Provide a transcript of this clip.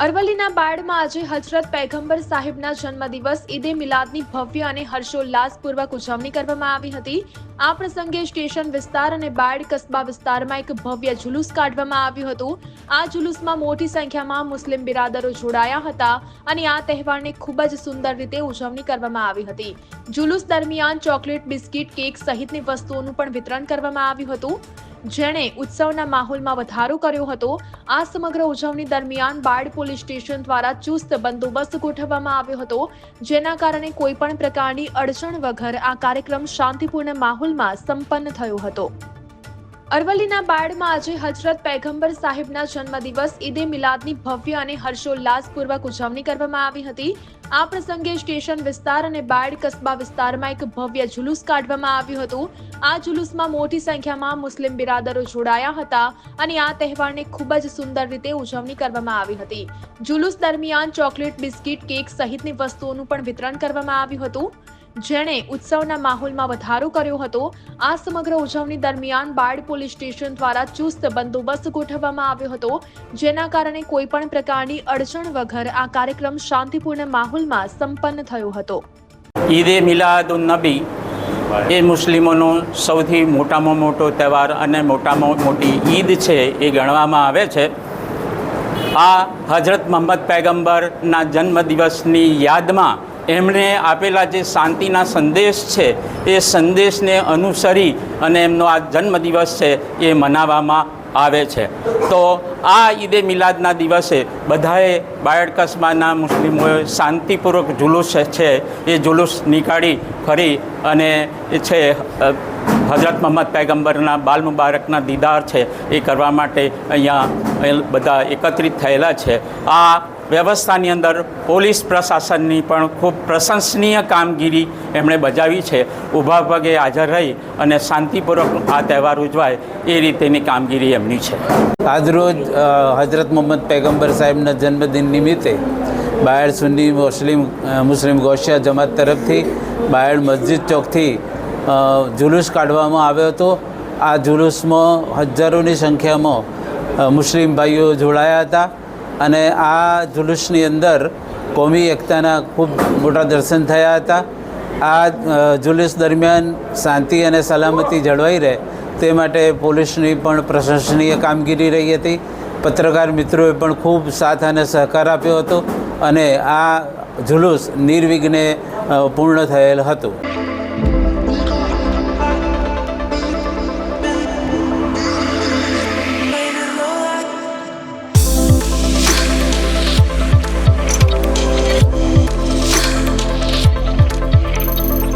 અરવલ્લીના બાળમાં આજે હજરત પૈગંબર સાહેબના જન્મદિવસ ઈદે મિલાદની ભવ્ય અને હર્ષોલ્લાસપૂર્વક ઉજવણી કરવામાં આવી હતી। આ પ્રસંગે સ્ટેશન વિસ્તાર અને બાળ કસ્બા વિસ્તારમાં એક ભવ્ય જુલુસ કાઢવામાં આવ્યું હતું। આ જુલુસમાં મોટી સંખ્યામાં મુસ્લિમ બિરાદરો જોડાયા હતા અને આ તહેવારને ખૂબ જ સુંદર રીતે ઉજવણી કરવામાં આવી હતી। જુલુસ દરમિયાન ચોકલેટ, બિસ્કિટ, કેક સહિતની વસ્તુઓનું પણ વિતરણ કરવામાં આવ્યું હતું, જેણે ઉત્સવના માહોલમાં વધારો કર્યો હતો। આ સમગ્ર ઉજવણી દરમિયાન બાળ પોલીસ સ્ટેશન દ્વારા ચુસ્ત બંદોબસ્ત ગોઠવવામાં આવ્યો હતો, જેના કારણે કોઈ પણ પ્રકારની અડચણ વગર આ કાર્યક્રમ શાંતિપૂર્ણ માહોલમાં સંપન્ન થયો હતો। અરવલ્લીના બાળમાં આજે હજરત પૈગંબર સાહેબના જન્મદિવસ ઈદે મિલાદની ભવ્ય અને હર્ષોલ્લાસપૂર્વક ઉજવણી કરવામાં આવી હતી। આ પ્રસંગે સ્ટેશન વિસ્તાર અને બાળ કસ્બા વિસ્તારમાં એક ભવ્ય જુલુસ કાઢવામાં આવ્યું હતું। આ જુલુસમાં મોટી સંખ્યામાં મુસ્લિમ બિરાદરો જોડાયા હતા અને આ તહેવારને ખૂબ જ સુંદર રીતે ઉજવણી કરવામાં આવી હતી। જુલુસ દરમિયાન ચોકલેટ, બિસ્કિટ, કેક સહિતની વસ્તુઓનું પણ વિતરણ કરવામાં આવ્યું હતું, જેણે ઉત્સવના માહોલમાં વધારો કર્યો હતો। આ સમગ્ર ઉજવણી દરમિયાન બાળ પોલીસ સ્ટેશન દ્વારા ચુસ્ત બંદોબસ્ત ગોઠવવામાં આવ્યો હતો, જેના કારણે કોઈ પણ પ્રકારની અડચણ વગર આ કાર્યક્રમ શાંતિપૂર્ણ માહોલમાં સંપન્ન થયો હતો। ઈદે મિલાદુન નબી એ મુસ્લિમોનો સૌથી મોટામાં મોટો તહેવાર અને મોટામાં મોટી ઈદ છે એ ગણવામાં આવે છે। આ હજરત મોહમ્મદ પૈગંબરના જન્મદિવસની યાદમાં એમણે આપેલા જે શાંતિના સંદેશ છે એ સંદેશને અનુસરી અને એમનો આ જન્મદિવસ છે એ મનાવવામાં આવે છે। તો આ ઈદે મિલાદના દિવસે બધાએ બાયડ કસ્બાના મુસ્લિમોએ શાંતિપૂર્વક જુલુસ છે એ જુલુસ નીકાળી ફરી અને એ છે હજરત મોહમ્મદ પૈગંબરના બાલ મુબારકના દીદાર છે એ કરવા માટે અહીંયા બધા એકત્રિત થયેલા છે। આ વ્યવસ્થાની અંદર પોલીસ પ્રશાસનની પણ ખૂબ પ્રશંસનીય કામગીરી એમણે બજાવી છે। ઊભા પગે હાજર રહી અને શાંતિપૂર્વક આ તહેવાર ઉજવાય એ રીતેની કામગીરી એમની છે। આજરોજ હજરત મોહમ્મદ પૈગંબર સાહેબના જન્મદિન નિમિત્તે બાયડ સુન્ની મુસ્લિમ ગોશિયા જમાત તરફથી બાયડ મસ્જિદ ચોકથી જુલુસ કાઢવામાં આવ્યો હતો। આ જુલુસમાં હજારોની સંખ્યામાં મુસ્લિમ ભાઈઓ જોડાયા હતા અને આ જુલુસની અંદર કોમી એકતાના ખૂબ મોટા દર્શન થયા હતા। આ જુલુસ દરમિયાન શાંતિ અને સલામતી જળવાઈ રહે તે માટે પોલીસની પણ પ્રશંસનીય કામગીરી રહી હતી। પત્રકાર મિત્રોએ પણ ખૂબ સાથ અને સહકાર આપ્યો હતો અને આ જુલુસ નિર્વિઘ્ને પૂર્ણ થયેલ હતું।